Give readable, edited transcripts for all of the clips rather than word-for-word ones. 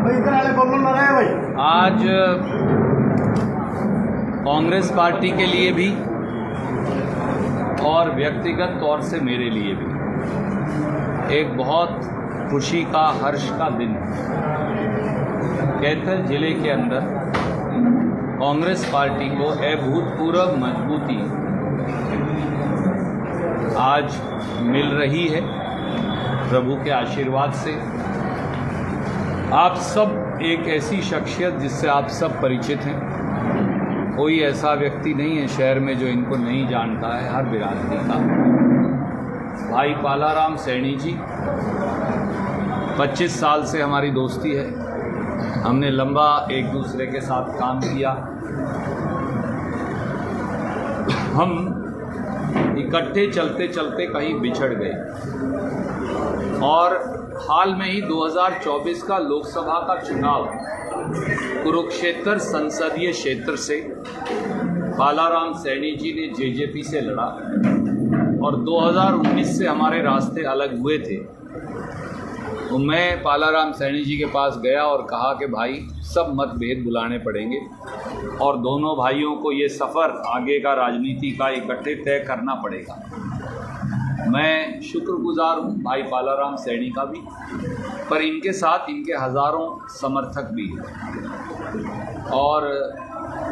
आज कांग्रेस पार्टी के लिए भी और व्यक्तिगत तौर से मेरे लिए भी एक बहुत खुशी का, हर्ष का दिन है। कैथल जिले के अंदर कांग्रेस पार्टी को अभूतपूर्व मजबूती आज मिल रही है प्रभु के आशीर्वाद से। आप सब एक ऐसी शख्सियत जिससे आप सब परिचित हैं, कोई ऐसा व्यक्ति नहीं है शहर में जो इनको नहीं जानता है, हर बिरादरी का। भाई पालाराम सैनी जी, 25 साल से हमारी दोस्ती है, हमने लंबा एक दूसरे के साथ काम किया। हम इकट्ठे चलते चलते कहीं बिछड़ गए और हाल में ही 2024 का लोकसभा का चुनाव कुरुक्षेत्र संसदीय क्षेत्र से पालाराम सैनी जी ने जेजेपी से लड़ा और 2019 से हमारे रास्ते अलग हुए थे। तो मैं पालाराम सैनी जी के पास गया और कहा कि भाई सब मतभेद बुलाने पड़ेंगे और दोनों भाइयों को ये सफ़र आगे का राजनीति का इकट्ठे तय करना पड़ेगा। मैं शुक्रगुजार हूँ भाई पालाराम सैनी का भी, पर इनके साथ इनके हज़ारों समर्थक भी हैं और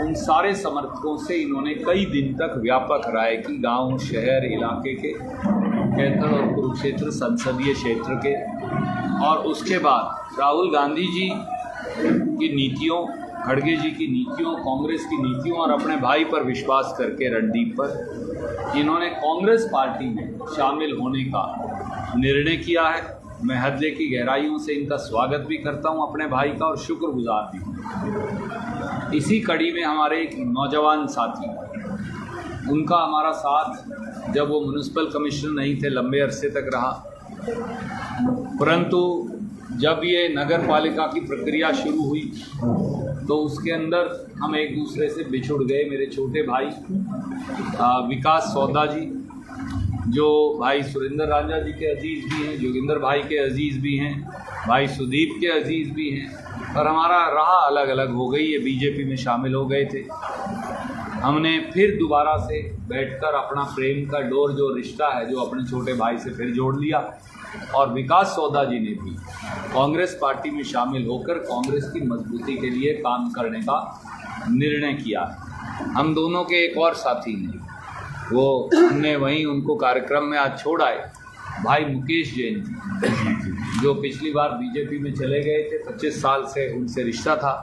उन सारे समर्थकों से इन्होंने कई दिन तक व्यापक राय की, गांव, शहर, इलाके के, कैथल और कुरुक्षेत्र संसदीय क्षेत्र के। और उसके बाद राहुल गांधी जी की नीतियों, खड़गे जी की नीतियों, कांग्रेस की नीतियों और अपने भाई पर विश्वास करके रणदीप पर इन्होंने कांग्रेस पार्टी में शामिल होने का निर्णय किया है। मैं हृदय की गहराइयों से इनका स्वागत भी करता हूं अपने भाई का और शुक्रगुजार भी हूं। इसी कड़ी में हमारे एक नौजवान साथी, उनका हमारा साथ जब वो म्युनिसिपल कमिश्नर नहीं थे लंबे अरसे तक रहा, परंतु जब ये नगर पालिका की प्रक्रिया शुरू हुई तो उसके अंदर हम एक दूसरे से बिछुड़ गए। मेरे छोटे भाई विकास सौदा जी, जो भाई सुरेंद्र रांझा जी के अजीज़ भी हैं, जोगिंदर भाई के अजीज़ भी हैं, भाई सुदीप के अजीज़ भी हैं, पर हमारा राह अलग अलग हो गई। ये बीजेपी में शामिल हो गए थे। हमने फिर दोबारा से बैठकर अपना प्रेम का डोर, जो रिश्ता है, जो अपने छोटे भाई से फिर जोड़ लिया और विकास सौदा जी ने भी कांग्रेस पार्टी में शामिल होकर कांग्रेस की मजबूती के लिए काम करने का निर्णय किया। हम दोनों के एक और साथी हैं, वो हमने वहीं उनको कार्यक्रम में आज छोड़ आए, भाई मुकेश जैन जी, जो पिछली बार बीजेपी में चले गए थे, 25 साल से उनसे रिश्ता था।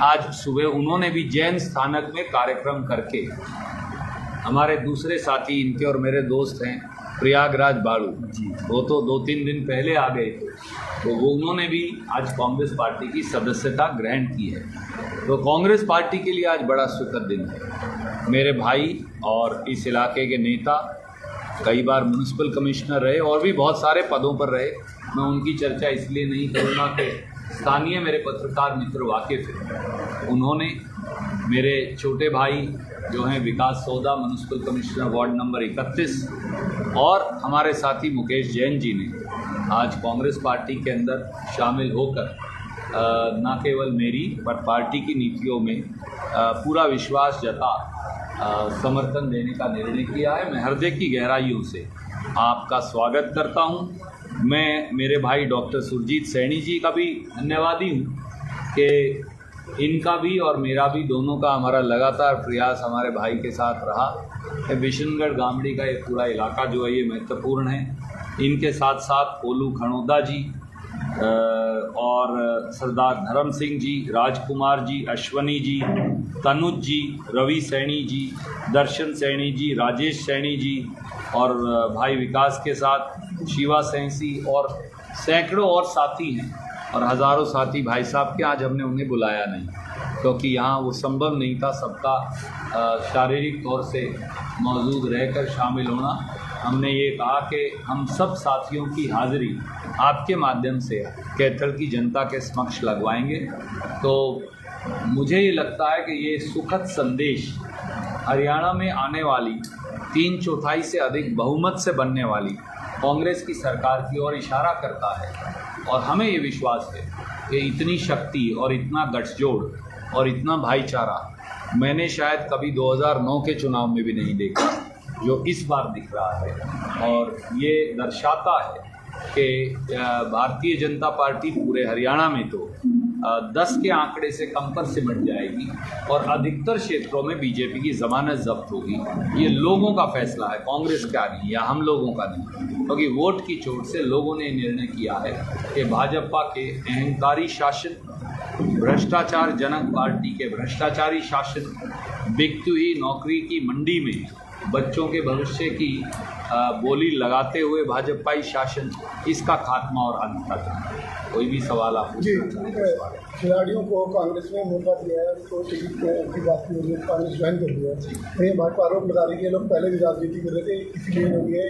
आज सुबह उन्होंने भी जैन स्थानक में कार्यक्रम करके, हमारे दूसरे साथी इनके और मेरे दोस्त हैं प्रयागराज बाड़ू जी, वो तो 2-3 दिन पहले आ गए थे, तो वो उन्होंने भी आज कांग्रेस पार्टी की सदस्यता ग्रहण की है। तो कांग्रेस पार्टी के लिए आज बड़ा सुखद दिन है। मेरे भाई और इस इलाके के नेता कई बार म्युनिसिपल कमिश्नर रहे और भी बहुत सारे पदों पर रहे। मैं उनकी चर्चा इसलिए नहीं करूँगा कि स्थानीय मेरे पत्रकार मित्र वाकिफ हैं। उन्होंने मेरे छोटे भाई जो हैं विकास सौदा, म्युनिसिपल कमिश्नर वार्ड नंबर 31, और हमारे साथी मुकेश जैन जी ने आज कांग्रेस पार्टी के अंदर शामिल होकर न केवल मेरी पर पार्टी की नीतियों में पूरा विश्वास जता समर्थन देने का निर्णय किया है। मैं हृदय की गहराइयों से आपका स्वागत करता हूं। मैं मेरे भाई डॉक्टर सुरजीत सैनी जी का भी धन्यवादी हूं कि इनका भी और मेरा भी, दोनों का हमारा लगातार प्रयास हमारे भाई के साथ रहा। बिशनगढ़ गामड़ी का एक पूरा इलाका जो है ये महत्वपूर्ण है। इनके साथ साथ कोलू खणोदा जी और सरदार धर्म सिंह जी, राजकुमार जी, अश्वनी जी, तनुज जी, रवि सैनी जी, दर्शन सैनी जी, राजेश सैनी जी और भाई विकास के साथ शिवा सैंसी और सैकड़ों और साथी हैं और हज़ारों साथी भाई साहब के। आज हमने उन्हें बुलाया नहीं क्योंकि यहाँ वो संभव नहीं था सबका शारीरिक तौर से मौजूद रहकर शामिल होना। हमने ये कहा कि हम सब साथियों की हाज़िरी आपके माध्यम से कैथल की जनता के समक्ष लगवाएंगे। तो मुझे ये लगता है कि ये सुखद संदेश हरियाणा में आने वाली 3/4 से अधिक बहुमत से बनने वाली कांग्रेस की सरकार की ओर इशारा करता है और हमें ये विश्वास है कि इतनी शक्ति और इतना गठजोड़ और इतना भाईचारा मैंने शायद कभी 2009 के चुनाव में भी नहीं देखा, जो इस बार दिख रहा है। और ये दर्शाता है कि भारतीय जनता पार्टी पूरे हरियाणा में तो 10 के आंकड़े से कम पर सिमट जाएगी और अधिकतर क्षेत्रों में बीजेपी की जमानत जब्त होगी। ये लोगों का फैसला है, कांग्रेस का नहीं या हम लोगों का नहीं, क्योंकि वोट की चोट से लोगों ने निर्णय किया है कि भाजपा के अहंकारी शासन, भ्रष्टाचार जनक पार्टी के भ्रष्टाचारी शासन, बिकती हुई नौकरी की मंडी में बच्चों के भविष्य की बोली लगाते हुए भाजपाई शासन, इसका खात्मा और अंत तक। कोई भी सवाल आप जी, खिलाड़ियों को कांग्रेस में मौका दिया है तो टिकट की बात की वजह कांग्रेस ज्वाइन कर दिया है। ये भाजपा आरोप लगा रही है लोग पहले भी राजनीति कर रहे थे, इसीलिए लोग ये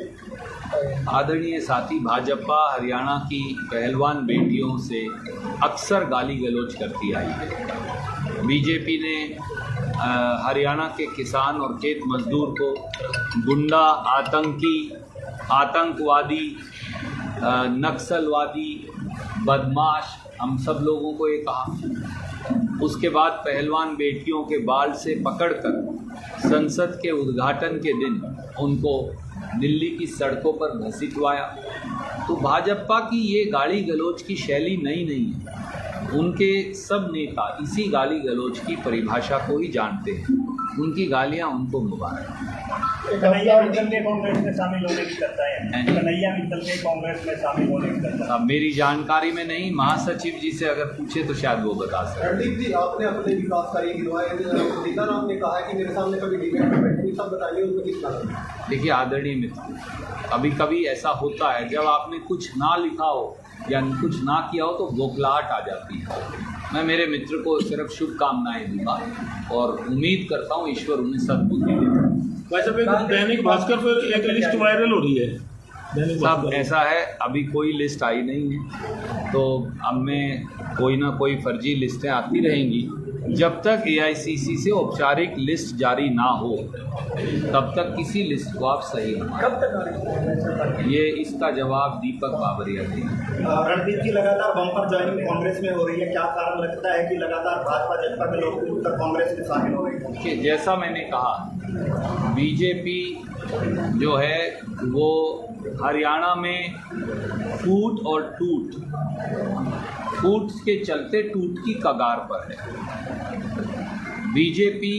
आदरणीय साथी, भाजपा हरियाणा की पहलवान बेटियों से अक्सर गाली गलौज करती आई है। बीजेपी ने हरियाणा के किसान और खेत मजदूर को गुंडा, आतंकी, आतंकवादी, नक्सलवादी, बदमाश, हम सब लोगों को ये कहा। उसके बाद पहलवान बेटियों के बाल से पकड़कर संसद के उद्घाटन के दिन उनको दिल्ली की सड़कों पर घसीटवाया। तो भाजपा की ये गाली गलौज की शैली नई नहीं है। उनके सब नेता इसी गाली गलौज की परिभाषा को ही जानते हैं। उनकी गालियां उनको मुबारक। कन्हैया मित्तल के कांग्रेस में शामिल होने की चर्चा है। कन्हैया मित्तल के कांग्रेस में शामिल होने की चर्चा। मेरी जानकारी में नहीं, महासचिव जी से अगर पूछे तो शायद वो बता सकते। रणदीप जी, आपने अपने विकास कार्य गिनवाए, सीताराम ने कहा है कि मेरे सामने कभी डिबेट में बैठे, सब बताइए उनको किस तरह। देखिए आदरणीय मित्र, कभी कभी ऐसा होता है जब आपने कुछ ना लिखा हो या कुछ ना किया हो तो बौखलाहट आ जाती है। मैं मेरे मित्र को सिर्फ शुभकामनाएं दूंगा और उम्मीद करता हूं ईश्वर उन्हें सद्बुद्धि दे। वैसे दैनिक भास्कर पर एक लिस्ट वायरल हो रही है। सब ऐसा है, अभी कोई लिस्ट आई नहीं है, तो अब में कोई ना कोई फर्जी लिस्टें आती रहेंगी। जब तक AICC से औपचारिक लिस्ट जारी ना हो तब तक किसी लिस्ट को आप सही नहीं। कब तक ये इसका जवाब दीपक बाबरिया देंगे। रणदीप जी, लगातार बम्पर ज्वाइनिंग कांग्रेस में हो रही है, क्या कारण लगता है कि लगातार भाजपा जनता के लोग कांग्रेस में शामिल हो रहे हैं? कि जैसा मैंने कहा, बीजेपी जो है वो हरियाणा में फूट और टूट के चलते टूट की कगार पर है। बीजेपी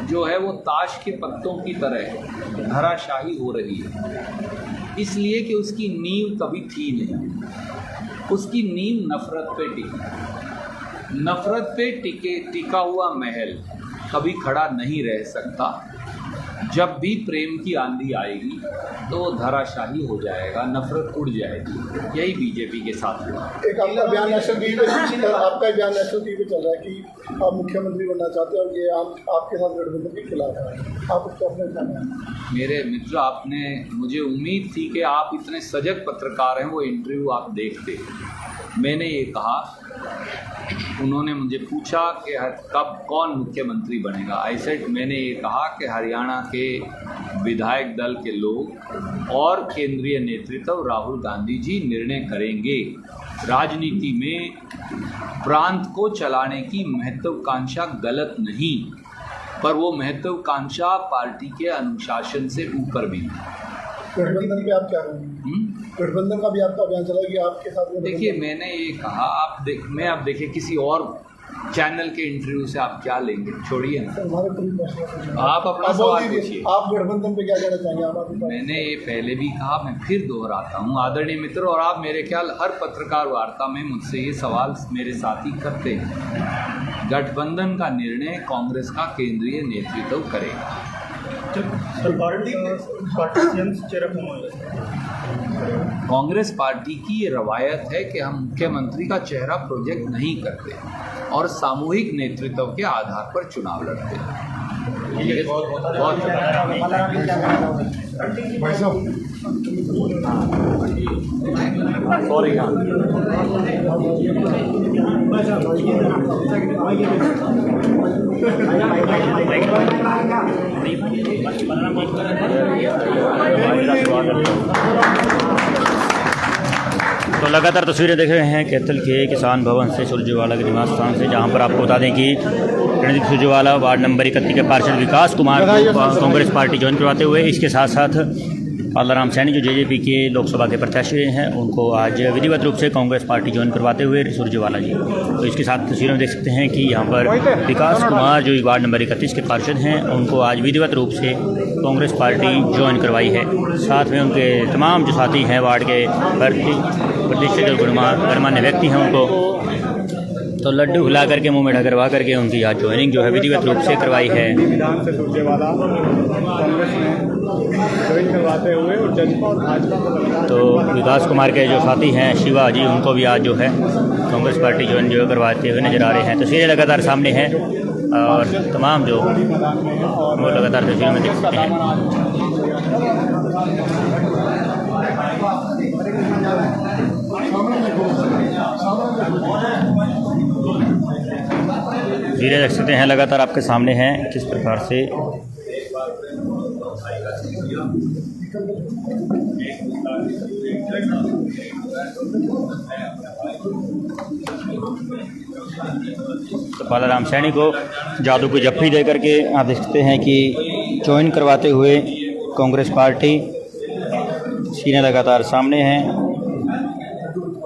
जो है वो ताश के पत्तों की तरह धराशाही हो रही है, इसलिए कि उसकी नींव कभी थी नहीं। उसकी नींव नफरत पे टिकी। नफरत पे टिका हुआ महल कभी खड़ा नहीं रह सकता। जब भी प्रेम की आंधी आएगी तो वो धराशाही हो जाएगा, नफरत उड़ जाएगी। यही बीजेपी के साथ हुआ। एक आपका बयान नेशनल टीवी पे चल रहा है कि आप मुख्यमंत्री बनना चाहते हैं और ये आपके साथ गठबंधन के खिलाफ है, आप उसको अपने मेरे मित्र, आपने मुझे उम्मीद थी कि आप इतने सजग पत्रकार हैं, वो इंटरव्यू आप देखते। मैंने ये कहा, उन्होंने मुझे पूछा कि कब कौन मुख्यमंत्री बनेगा। मैंने ये कहा कि हरियाणा के विधायक दल के लोग और केंद्रीय नेतृत्व राहुल गांधी जी निर्णय करेंगे। राजनीति में प्रांत को चलाने की महत्वाकांक्षा गलत नहीं, पर वो महत्वाकांक्षा पार्टी के अनुशासन से ऊपर भी है। गठबंधन पे आप क्या करेंगे? गठबंधन का भी आपका बयान चला कि आपके साथ। देखिए, मैंने ये कहा, मैं आप देखिए किसी और चैनल के इंटरव्यू से आप क्या लेंगे, छोड़िए ना। आप अपना सवाल पूछिए। आप गठबंधन पे क्या कहना चाहेंगे? मैंने ये पहले भी कहा, मैं फिर दोहराता हूँ आदरणीय मित्र, और आप मेरे ख्याल हर पत्रकार वार्ता में मुझसे ये सवाल मेरे साथी करते हैं। गठबंधन का निर्णय कांग्रेस का केंद्रीय नेतृत्व करेगा। कांग्रेस पार्टी की ये रवायत है कि हम मुख्यमंत्री का चेहरा प्रोजेक्ट नहीं करते और सामूहिक नेतृत्व के आधार पर चुनाव लड़ते हैं। बहुत सॉरी। तो लगातार तस्वीरें देख रहे हैं कैथल के किसान भवन से सुरजेवाला के निवास स्थान से, जहां पर आपको बता दें कि रणदीप सुरजेवाला वार्ड नंबर 31 के पार्षद विकास कुमार को कांग्रेस पार्टी ज्वाइन करवाते हुए, इसके साथ साथ पालाराम सैनी जो जेजेपी के लोकसभा के प्रत्याशी हैं उनको आज विधिवत रूप से कांग्रेस पार्टी ज्वाइन करवाते हुए सुरजेवाला जी। तो इसके साथ तस्वीरों में देख सकते हैं कि यहाँ पर विकास कुमार जो वार्ड नंबर 31 के पार्षद हैं उनको आज विधिवत रूप से कांग्रेस पार्टी ज्वाइन करवाई है। साथ में उनके तमाम जो साथी हैं वार्ड के प्रतिष्ठित जो गणमान्य व्यक्ति हैं उनको तो लड्डू खिला करके मुँह में ढकरवा करके उनकी आज ज्वाइनिंग जो है विधिवत रूप से करवाई है। संविधान से सुरजेवाला कांग्रेस में ज्वाइन करवाते हुए और जनता और भाजपा को तो विकास कुमार के जो साथी हैं शिवा जी, उनको भी आज जो है कांग्रेस पार्टी ज्वाइन जो करवाते हुए नजर आ रहे हैं। तस्वीरें लगातार सामने हैं और तमाम जो वो लगातार तस्वीरों में देख सकते हैं। तस्वीरें देख सकते हैं लगातार आपके सामने हैं किस प्रकार से तो पालाराम सैनी को जादू की जफ्फी दे करके आप देख सकते हैं कि ज्वाइन करवाते हुए कांग्रेस पार्टी, सीने लगातार सामने हैं।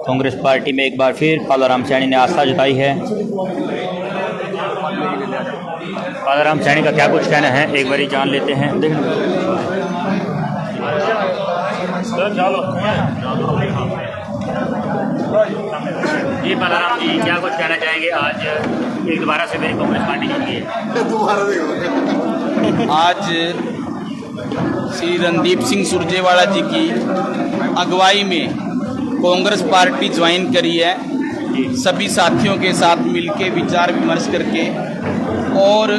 कांग्रेस पार्टी में एक बार फिर पालाराम सैनी ने आस्था जताई है। पालाराम सैनी का क्या कुछ कहना है एक बार जान लेते हैं। जी पालाराम जी, क्या कुछ कहना चाहेंगे आज एक दोबारा से मेरी कांग्रेस पार्टी जीती है? आज श्री रणदीप सिंह सुरजेवाला जी की अगुवाई में कांग्रेस पार्टी ज्वाइन करी है, सभी साथियों के साथ मिलके विचार विमर्श करके। और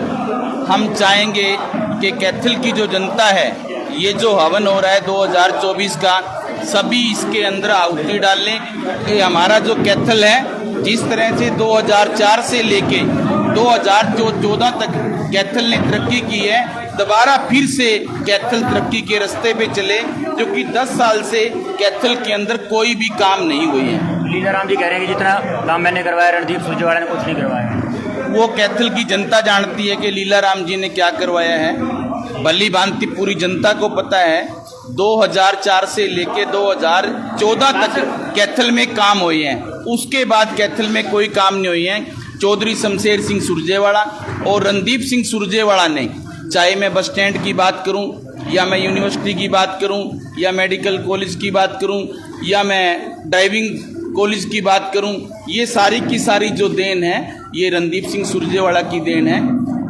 हम चाहेंगे कि कैथल की जो जनता है, ये जो हवन हो रहा है 2024 का, सभी इसके अंदर आहुति डाल लें कि हमारा जो कैथल है जिस तरह से 2004 से लेके 2014 तक कैथल ने तरक्की की है, दोबारा फिर से कैथल तरक्की के रास्ते पे चले, जो कि 10 साल से कैथल के अंदर कोई भी काम नहीं हुई है। लीलाराम जी कह रहे हैं कि जितना काम मैंने करवाया रणदीप सुरजेवाला ने कुछ नहीं करवाया। वो कैथल की जनता जानती है कि लीलाराम जी ने क्या करवाया है, भली भांति पूरी जनता को पता है। 2004 से लेके 2014 तक कैथल में काम हुए हैं, उसके बाद कैथल में कोई काम नहीं हुए हैं। चौधरी शमशेर सिंह सुरजेवाला और रणदीप सिंह सुरजेवाला ने, चाहे मैं बस स्टैंड की बात करूं, या मैं यूनिवर्सिटी की बात करूं, या मेडिकल कॉलेज की बात करूं, या मैं ड्राइविंग कॉलेज की बात करूं, ये सारी की सारी जो देन है ये रणदीप सिंह सुरजेवाला की देन है।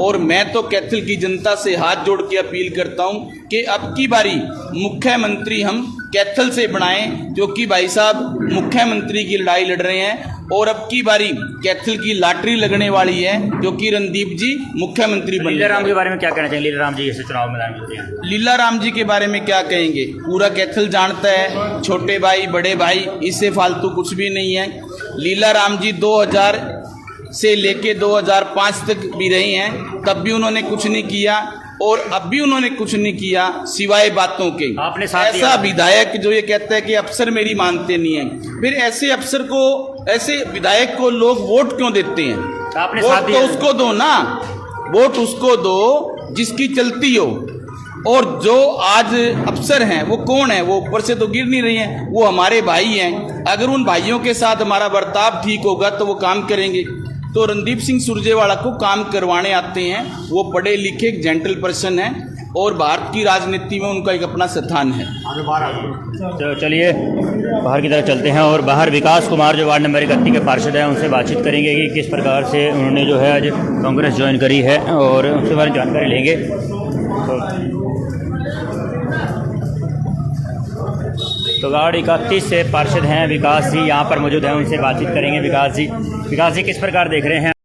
और मैं तो कैथल की जनता से हाथ जोड़ के अपील करता हूं कि अब की बारी मुख्यमंत्री हम कैथल से बनाएं, जो कि भाई साहब मुख्यमंत्री की लड़ाई लड़ रहे हैं। और अब की बारी कैथल की लॉटरी लगने वाली है, जो कि रणदीप जी मुख्यमंत्री बने। लीलाराम के बारे में क्या कहना चाहिए? लीलाराम जी ऐसे चुनाव मैदान में हैं। लीलाराम जी के बारे में क्या कहेंगे, पूरा कैथल जानता है, छोटे भाई बड़े भाई, इससे फालतू कुछ भी नहीं है। लीलाराम जी 2000 से लेके 2005 तक भी रही हैं, तब भी उन्होंने कुछ नहीं किया और अब भी उन्होंने कुछ नहीं किया सिवाय बातों के। आपने साथ ऐसा विधायक जो ये कहता है कि अफसर मेरी मानते नहीं है, फिर ऐसे अफसर को, ऐसे विधायक को लोग वोट क्यों देते हैं? आपने वोट साथ तो उसको दो ना, वोट उसको दो जिसकी चलती हो। और जो आज अफसर हैं वो कौन है? वो ऊपर से तो गिर नहीं रही हैं, वो हमारे भाई हैं। अगर उन भाइयों के साथ हमारा बर्ताव ठीक होगा तो वो काम करेंगे। तो रणदीप सिंह सुरजेवाला को काम करवाने आते हैं, वो पढ़े लिखे एक जेंटल पर्सन है और भारत की राजनीति में उनका एक अपना स्थान है। तो चलिए बाहर की तरफ चलते हैं और बाहर विकास कुमार जो वार्ड नंबर 31 के पार्षद हैं उनसे बातचीत करेंगे कि किस प्रकार से उन्होंने जो है आज कांग्रेस ज्वाइन करी है और उसके बारे में जानकारी लेंगे। तो वार्ड 31 से पार्षद हैं विकास जी यहाँ पर मौजूद हैं, उनसे बातचीत करेंगे। विकास जी किस प्रकार देख रहे हैं?